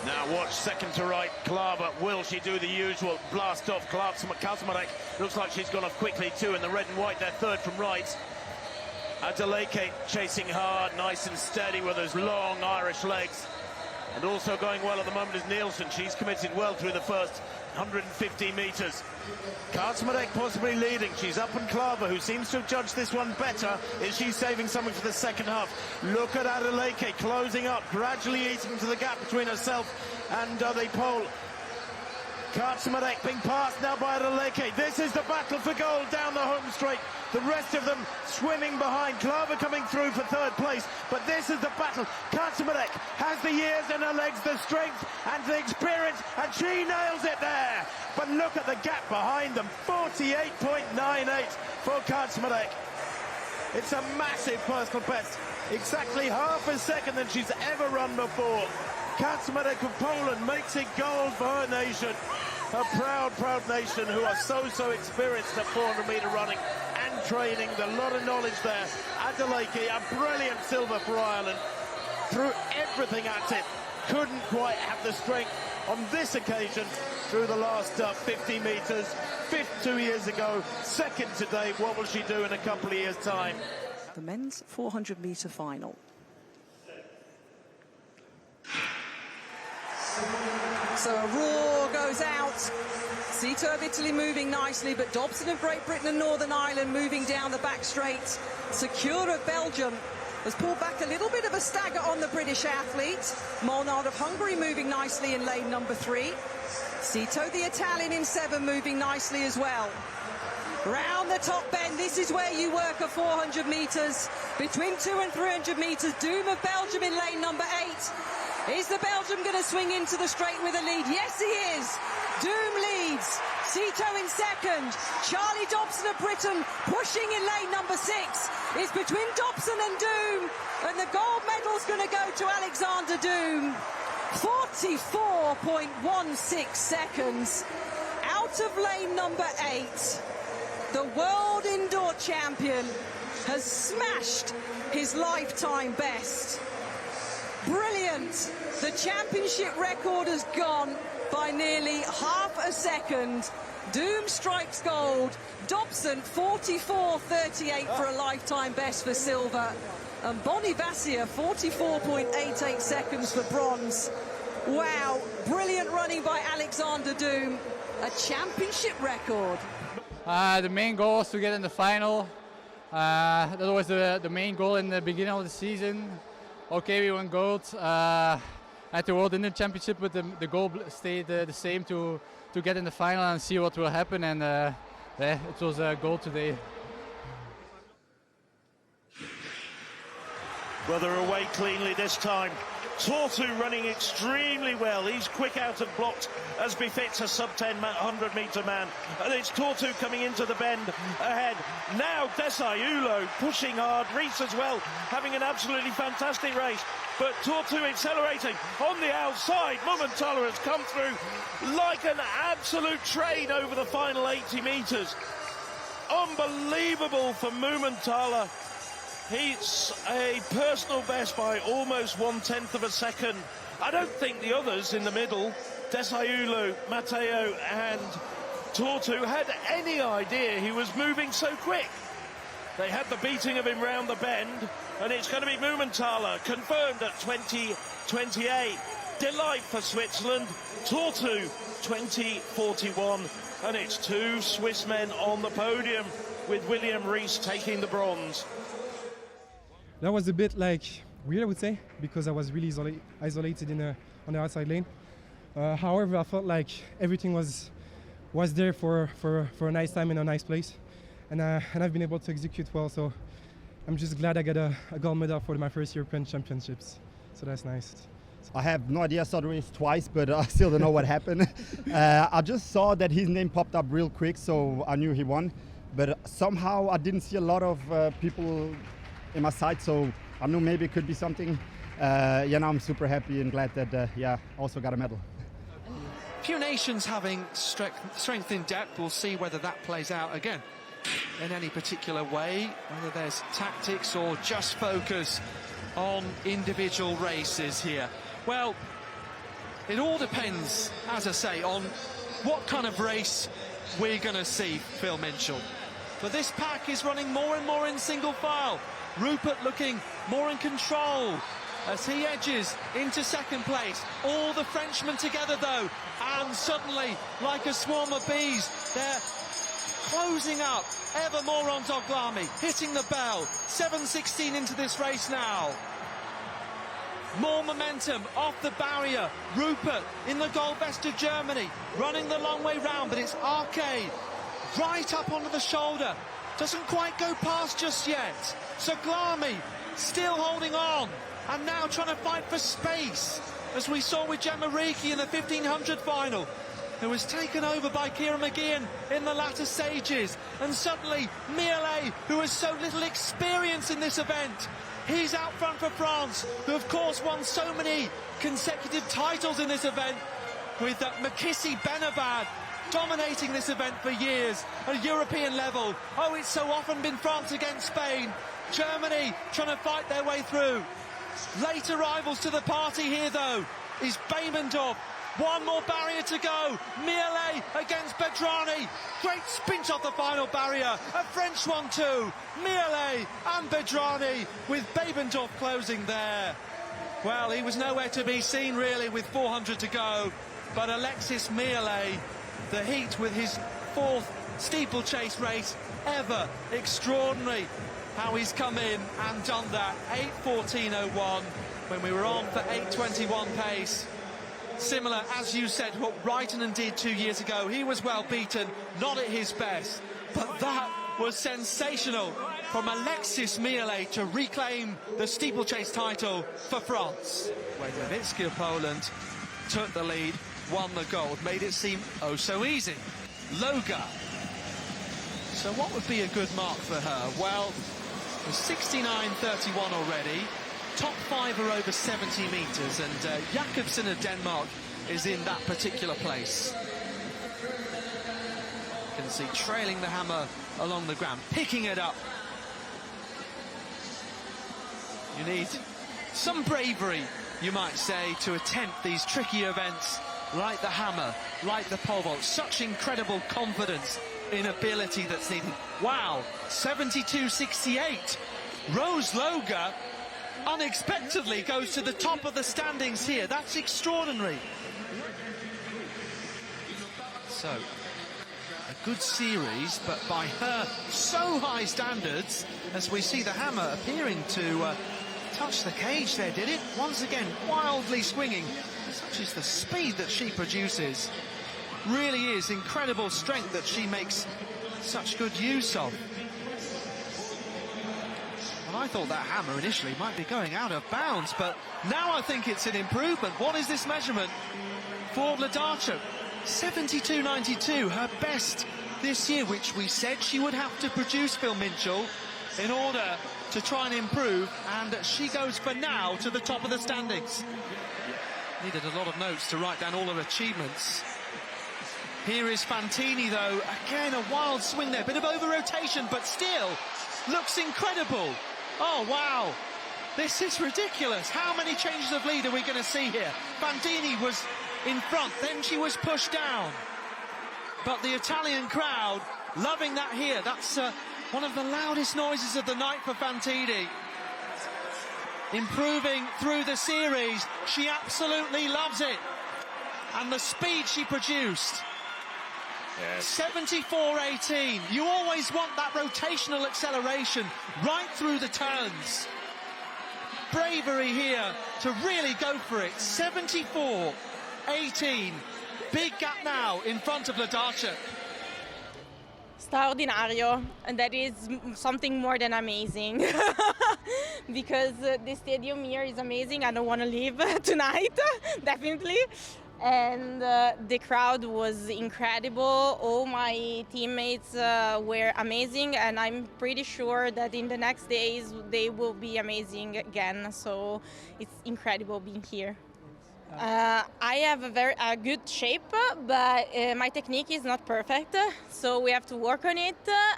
Now watch second to right, Klaver. Will she do the usual blast off? Kaczmarek looks like she's gone off quickly too in the red and white. They're third from right. Adeleke chasing hard, nice and steady with those long Irish legs. And also going well at the moment is Nielsen. She's committed well through the first 150 metres. Kaczmarek possibly leading. She's up on Klaver, who seems to have judged this one better. Is she saving something for the second half? Look at Adeleke closing up, gradually eating to the gap between herself and the pole. Kaczmarek being passed now by Adeleke. This is the battle for gold down the home straight. The rest of them swimming behind. Klaver coming through for third place. But this is the battle. Kaczmarek has the years in her legs, the strength and the experience, and she nails it there. But look at the gap behind them. 48.98 for Kaczmarek. It's a massive personal best. Exactly half a second than she's ever run before. Kaczmarek of Poland makes it gold for her nation. A proud, proud nation who are so experienced at 400-metre running and training. A lot of knowledge there. Adeleke, a brilliant silver for Ireland. Threw everything at it. Couldn't quite have the strength on this occasion through the last 50 metres. Fifth 2 years ago, second today. What will she do in a couple of years' time? The men's 400-metre final. So a roar goes out. Cito of Italy moving nicely, but Dobson of Great Britain and Northern Ireland moving down the back straight. Secure of Belgium has pulled back a little bit of a stagger on the British athlete. Molnár of Hungary moving nicely in lane number 3. Cito, the Italian, in 7 moving nicely as well. Round the top bend, this is where you work a 400 metres. Between 200 and 300 metres, Doom of Belgium in lane number 8. Is the Belgium going to swing into the straight with a lead? Yes, he is. Doom leads. Cito in second. Charlie Dobson of Britain pushing in lane number 6. It's between Dobson and Doom. And the gold medal's going to go to Alexander Doom. 44.16 seconds. Out of lane number 8. The world indoor champion has smashed his lifetime best. Brilliant. The championship record has gone by nearly half a second. Doom strikes gold. Dobson 44.38 for a lifetime best for silver. And Bonevacia 44.88 seconds for bronze. Wow, brilliant running by Alexander Doom. A championship record. The main goal was to get in the final. That was the main goal in the beginning of the season. Okay, we won gold at the World Indoor Championship, but the goal stayed the same to get in the final and see what will happen. And it was a goal today. Well, they're away cleanly this time. Tortu running extremely well. He's quick out of blocks as befits a sub-10 100-metre man. And it's Tortu coming into the bend ahead. Now Desaiulo pushing hard. Reais as well, having an absolutely fantastic race. But Tortu accelerating on the outside. Mumenthaler has come through like an absolute train over the final 80 metres. Unbelievable for Mumenthaler. He's a personal best by almost 1/10 of a second. I don't think the others in the middle, Desaiulo, Matteo and Tortu, had any idea he was moving so quick. They had the beating of him round the bend, and it's going to be Mumenthaler, confirmed at 20:28. Delight for Switzerland, Tortu 20:41, and it's 2 Swiss men on the podium, with William Reais taking the bronze. That was a bit like weird, I would say, because I was really isolated on the outside lane. However, I felt like everything was there for a nice time in a nice place, and I've been able to execute well. So I'm just glad I got a gold medal for my first European Championships. So that's nice. I have no idea. I saw the race twice, but I still don't know what happened. I just saw that his name popped up real quick, so I knew he won. But somehow I didn't see a lot of people in my sight, so I knew maybe it could be something. Now I'm super happy and glad that also got a medal. Few nations having strength in depth. We'll see whether that plays out again in any particular way, whether there's tactics or just focus on individual races here. Well, it all depends, as I say, on what kind of race we're going to see Phil Minchell. But this pack is running more and more in single file. Rupert looking more in control as he edges into second place. All the Frenchmen together, though, and suddenly, like a swarm of bees, they're closing up ever more on Doglami, hitting the bell. 7:16 into this race now. More momentum off the barrier. Rupert in the gold vest of Germany, running the long way round, but it's Arcade right up onto the shoulder. Doesn't quite go past just yet. Doglami still holding on, and now trying to fight for space, as we saw with Gemma Reiki in the 1500 final, who was taken over by Kira McGeehan in the latter stages. And suddenly Miellet, who has so little experience in this event, he's out front for France, who of course won so many consecutive titles in this event, with Makissi Benabad dominating this event for years at European level. Oh, it's so often been France against Spain. Germany trying to fight their way through. Late arrivals to the party here, though, is Beimendorf. One more barrier to go. Miellet against Bedrani. Great sprint off the final barrier. A French one too. Miellet and Bedrani, with Beimendorf closing there. Well, he was nowhere to be seen, really, with 400 to go. But Alexis Miellet, the heat with his 4th steeplechase race ever. Extraordinary how he's come in and done that. 8:14.01 when we were on for 8:21 pace. Similar, as you said, what Reitenen did 2 years ago. He was well beaten, not at his best. But that was sensational from Alexis Miellet to reclaim the steeplechase title for France. Wojtowicki of Poland took the lead, won the gold, made it seem oh so easy. Loga. So what would be a good mark for her? Well, the 69.31 already. Top 5 are over 70 metres, and Jacobsen of Denmark is in that particular place. You can see trailing the hammer along the ground, picking it up. You need some bravery, you might say, to attempt these tricky events like the hammer, like the pole vault. Such incredible confidence in ability that's needed. Wow, 72.68. Rose Loga unexpectedly goes to the top of the standings here. That's extraordinary. So, a good series, but by her so high standards, as we see the hammer appearing to touch the cage there, did it? Once again, wildly swinging. Such is the speed that she produces. Really is incredible strength that she makes such good use of. And I thought that hammer initially might be going out of bounds, but now I think it's an improvement. What is this measurement for Vladarchuk? 72.92, her best this year, which we said she would have to produce, Phil Minchell, in order to try and improve, and she goes for now to the top of the standings. Needed a lot of notes to write down all her achievements. Here is Fantini, though. Again, a wild swing there. Bit of over-rotation, but still looks incredible. Oh, wow. This is ridiculous. How many changes of lead are we going to see here? Fantini was in front, then she was pushed down. But the Italian crowd loving that here. That's one of the loudest noises of the night for Fantini. Improving through the series. She absolutely loves it. And the speed she produced. Yes. 74.18. You always want that rotational acceleration right through the turns. Bravery here to really go for it. 74.18. Big gap now in front of Vladarchuk. Straordinario, and that is something more than amazing. Because the stadium here is amazing. I don't want to leave tonight, definitely. And the crowd was incredible. All my teammates were amazing, and I'm pretty sure that in the next days they will be amazing again. So it's incredible being here. I have a good shape, but my technique is not perfect, so we have to work on it.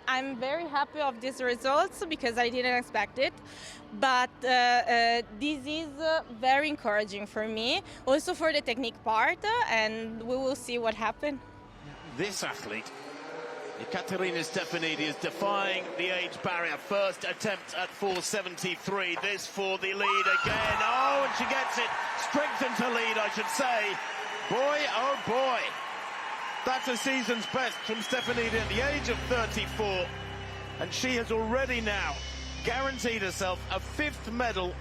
I'm very happy of these results because I didn't expect it, but this is very encouraging for me, also for the technique part, and we will see what happens. This athlete, Ekaterina Stefanidi, is defying the age barrier. First attempt at 473. This for the lead again. Oh, and she gets it. Strengthens her lead, I should say. Boy, oh boy. That's a season's best from Stefanidi at the age of 34. And she has already now guaranteed herself a 5th medal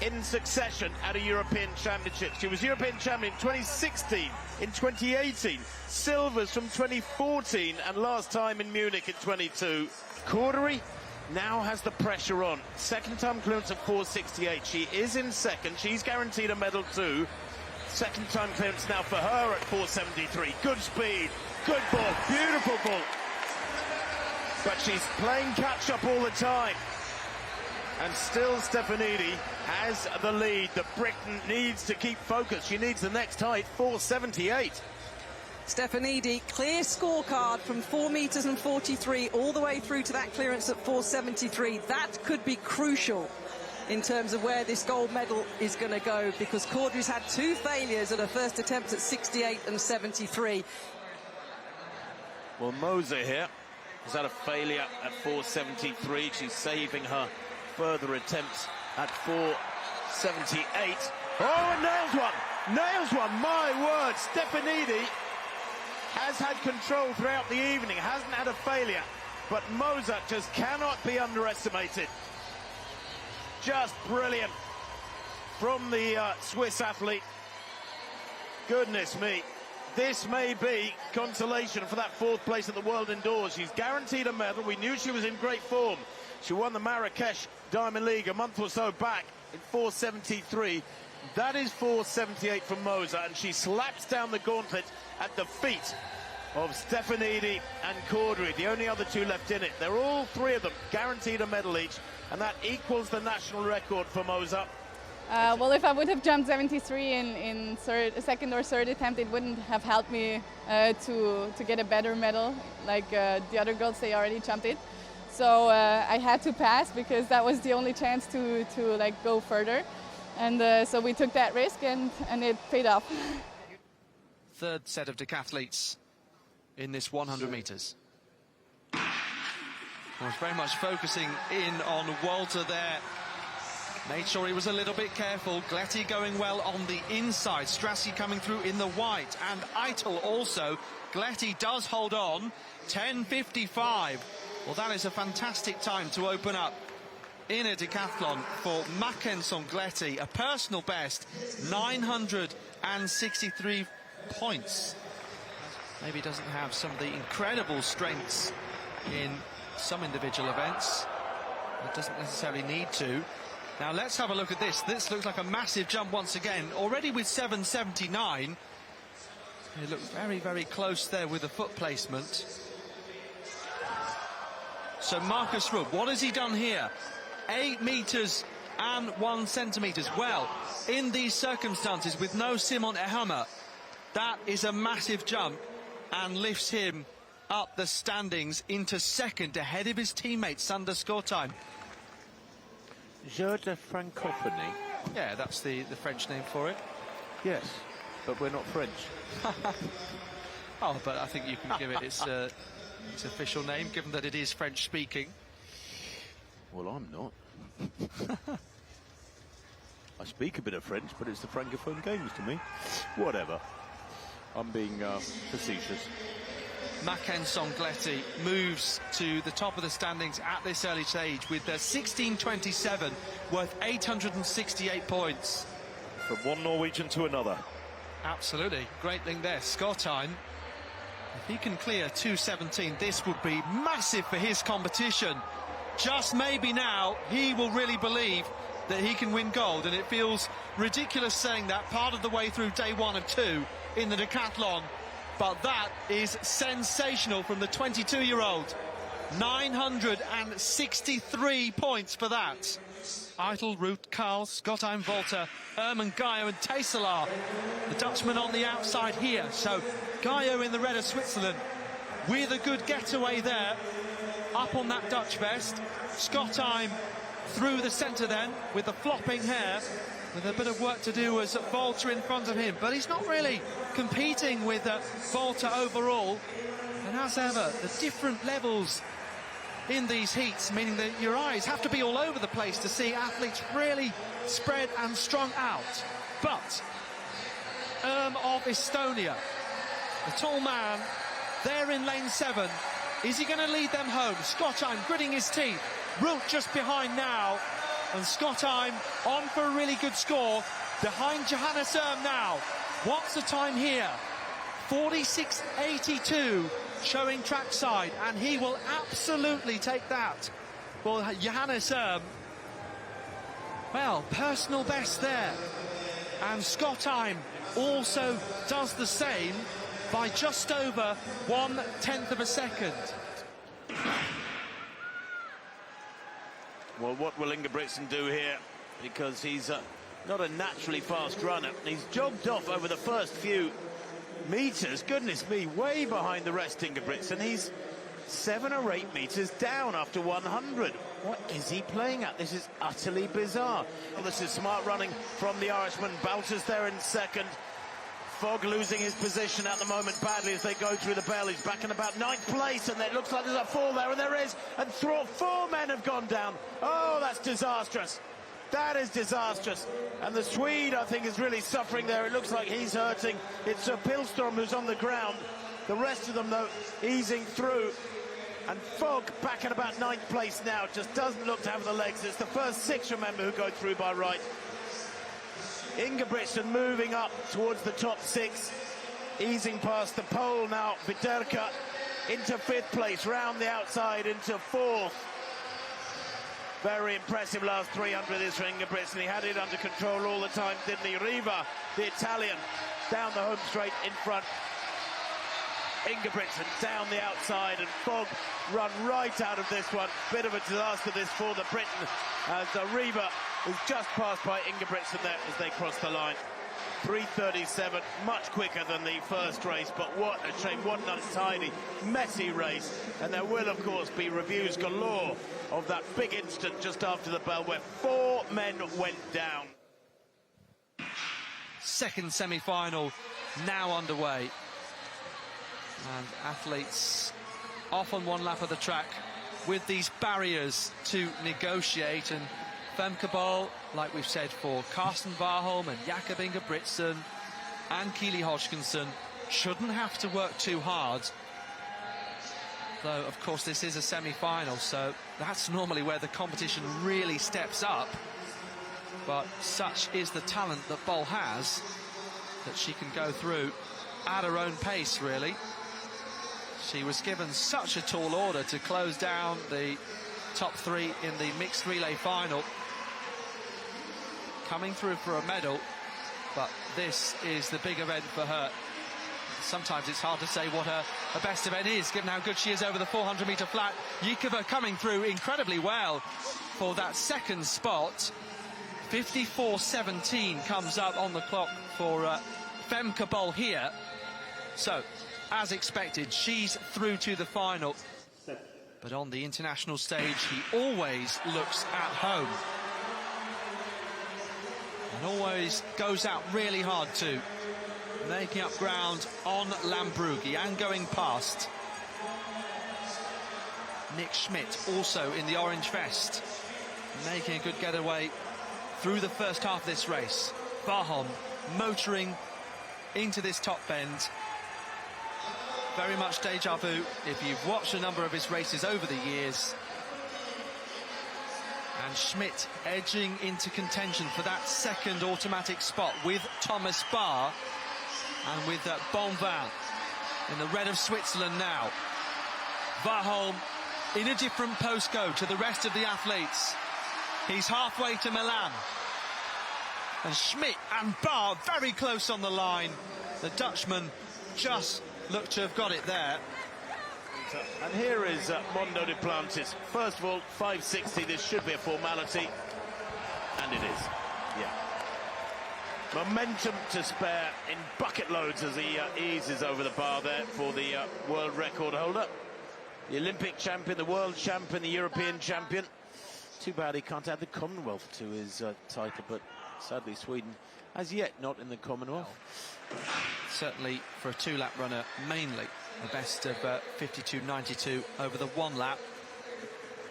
in succession at a European Championship. She was European champion in 2016, in 2018, silvers from 2014, and last time in Munich in 22. Cordery now has the pressure on. Second time clearance at 468. She is in second. She's guaranteed a medal too. Second time clearance now for her at 473. Good speed, good ball, beautiful ball. But she's playing catch up all the time. And still Stefanidi has the lead that Britain needs to keep focused. She needs the next height, 478. Stefanidi, clear scorecard from 4 meters and 43 all the way through to that clearance at 473. That could be crucial in terms of where this gold medal is going to go, because Cordery's had 2 failures at her first attempt at 68 and 73. Well, Moser here has had a failure at 473. She's saving her further attempts at 478. Oh, and nails one, my word. Stefanidi has had control throughout the evening, hasn't had a failure, but Moser just cannot be underestimated. Just brilliant from the Swiss athlete. Goodness me, this may be consolation for that 4th place at the World Indoors. She's guaranteed a medal. We knew she was in great form. She won the Marrakesh Diamond League a month or so back in 473. That is 478 from Moser, and she slaps down the gauntlet at the feet of Stefanidi and Cordery, the only other 2 left in it. They're all 3 of them guaranteed a medal each, and that equals the national record for Moser. Well, if I would have jumped 73 in second or third attempt, it wouldn't have helped me to get a better medal. Like the other girls, they already jumped it. So I had to pass because that was the only chance to like go further. And so we took that risk, and it paid off. Third set of decathletes in this 100 meters. I was very much focusing in on Walter there. Made sure he was a little bit careful. Gletti going well on the inside. Strassi coming through in the white. And Eitel also. Gletti does hold on. 10:55. Well, that is a fantastic time to open up in a decathlon for Mackenson Gletti. A personal best, 963 points. Maybe doesn't have some of the incredible strengths in some individual events. It doesn't necessarily need to. Now let's have a look at this. This looks like a massive jump once again. Already with 779. It looked very, very close there with the foot placement. So Marcus Rupp, what has he done here? 8 meters and 1 centimeters. Well, in these circumstances with no Simon Ehammer, that is a massive jump and lifts him up the standings into second ahead of his teammate Sander Skortheim. Jeu de francophonie. Yeah, that's the French name for it. Yes, but we're not French. Oh, but I think you can give it its official name, given that it is French speaking. Well, I'm not. I speak a bit of French, but it's the Francophone Games to me. Whatever. I'm being facetious. Mackenson Gletti moves to the top of the standings at this early stage with their 16.27, worth 868 points. From one Norwegian to another. Absolutely. Great thing there. Skortheim, if he can clear 2:17, this would be massive for his competition. Just maybe now he will really believe that he can win gold, and it feels ridiculous saying that part of the way through day 1 of 2 in the decathlon. But that is sensational from the 22-year-old. 963 points for that. Eitel, Ruth, Karl, Schottheim, Volta, Erman, Gaio and Teysselaar. The Dutchman on the outside here. So Gaio in the red of Switzerland with a good getaway there. Up on that Dutch vest. Schottheim through the centre then with the flopping hair. With a bit of work to do as Volta in front of him. But he's not really competing with Volta overall. And as ever, the different levels in these heats, meaning that your eyes have to be all over the place to see athletes really spread and strung out. But of Estonia, the tall man, there in lane 7. Is he going to lead them home? Schottheim gritting his teeth. Root just behind now. And Schottheim on for a really good score. Behind Johannes now. What's the time here? 46.82. Showing trackside, and he will absolutely take that. Well, Johannes well, personal best there. And Schottheim also does the same by just over 1/10 of a second. Well, what will Ingebrigtsen do here? Because he's not a naturally fast runner. He's jogged off over the first few meters, goodness me, way behind the rest. Ingebrigtsen, he's 7 or 8 meters down after 100. What is he playing at? This is utterly bizarre. Well, this is smart running from the Irishman. Bouters there in second. Fogg losing his position at the moment badly as they go through the bell. He's back in about 9th place, and it looks like there's a fall there, and there is. And 4 men have gone down. Oh, that's disastrous. That is disastrous. And the Swede, I think, is really suffering there. It looks like he's hurting. It's Pilstorm who's on the ground. The rest of them, though, easing through. And Fogg back in about 9th place now. Just doesn't look to have the legs. It's the first 6, remember, who go through by right. Ingebrigtsen moving up towards the top 6. Easing past the pole now. Viderka into 5th place. Round the outside into 4th. Very impressive last 300 is for Ingebrigtsen. He had it under control all the time, didn't he? Riva, the Italian, down the home straight in front. Ingebrigtsen down the outside, and Fogg run right out of this one. Bit of a disaster this for the Briton, as Riva is just passed by Ingebrigtsen there as they cross the line. 3:37, much quicker than the first race, but what a shame, what an untidy, messy race. And there will, of course, be reviews galore of that big instant just after the bell where 4 men went down. Second semi-final now underway. And athletes off on one lap of the track with these barriers to negotiate. And Femke Bol, like we've said, for Karsten Warholm and Jakob Ingebrigtsen and Keely Hodgkinson, shouldn't have to work too hard. Though, of course, this is a semi-final, so that's normally where the competition really steps up. But such is the talent that Bol has, that she can go through at her own pace, really. She was given such a tall order to close down the top 3 in the mixed relay final. Coming through for a medal, but this is the big event for her. Sometimes it's hard to say what her best event is, given how good she is over the 400-metre flat. Yikova coming through incredibly well for that second spot. 54.17 comes up on the clock for Femke Bol here. So, as expected, she's through to the final. But on the international stage, he always looks at home. And always goes out really hard too. Making up ground on Lambrughi and going past. Nick Schmidt also in the orange vest, making a good getaway through the first half of this race. Warholm motoring into this top bend. Very much deja vu if you've watched a number of his races over the years. And Schmidt edging into contention for that second automatic spot with Thomas Barr and with Bonevacia in the red of Switzerland now. Warholm in a different postcode to the rest of the athletes. He's halfway to Milan. And Schmidt and Barr very close on the line. The Dutchman just looked to have got it there. And here is Mondo Duplantis. First of all, 560, this should be a formality. And it is, yeah. Momentum to spare in bucket loads as he eases over the bar there for the world record holder. The Olympic champion, the world champion, the European champion. Too bad he can't add the Commonwealth to his title, but sadly Sweden as yet not in the Commonwealth. Certainly for a two-lap runner, mainly the best of 52.92 over the one lap.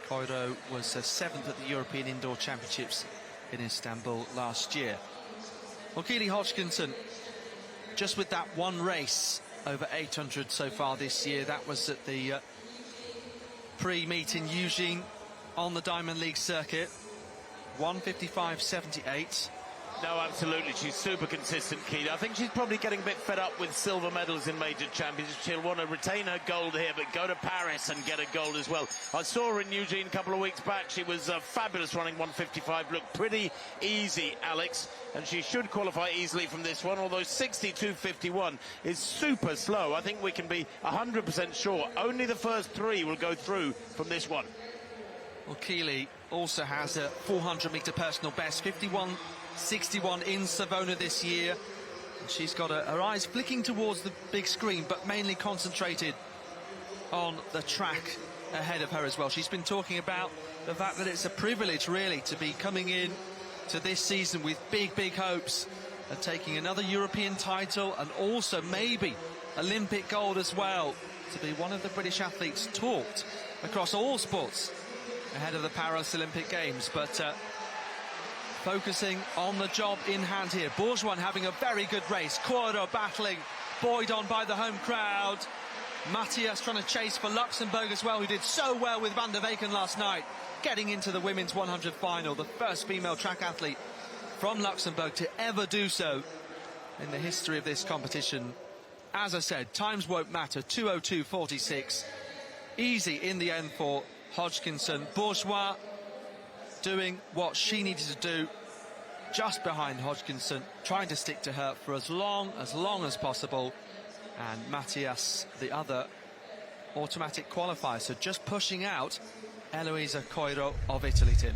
Koiro was 7th at the European Indoor Championships in Istanbul last year. Well, Keely Hodgkinson, just with that one race over 800 so far this year, that was at the pre-meet in Eugene on the Diamond League circuit. 1:55.78. No, absolutely, she's super consistent, Keely. I think she's probably getting a bit fed up with silver medals in major championships. She'll want to retain her gold here, but go to Paris and get a gold as well. I saw her in Eugene a couple of weeks back. She was fabulous running 1:55. Looked pretty easy, Alex, and she should qualify easily from this one, although 62.51 is super slow. I think we can be 100% sure only the first three will go through from this one. Well, Keely also has a 400-metre personal best, 51.61 in Savona this year. And she's got her eyes flicking towards the big screen, but mainly concentrated on the track ahead of her as well. She's been talking about the fact that it's a privilege, really, to be coming in to this season with big hopes of taking another European title and also maybe Olympic gold as well, to be one of the British athletes talked across all sports ahead of the Paris Olympic Games. But focusing on the job in hand here. Bourgeois having a very good race. Koiro battling, buoyed on by the home crowd. Matthias trying to chase for Luxembourg as well, who did so well with Van der Weyken last night, getting into the women's 100 final. The first female track athlete from Luxembourg to ever do so in the history of this competition. As I said, times won't matter. 2:02.46. Easy in the end for Hodgkinson. Bourgeois doing what she needed to do, just behind Hodgkinson, trying to stick to her for as long as possible. And Matthias, the other automatic qualifier, so just pushing out Eloisa Koiro of Italy, Tim.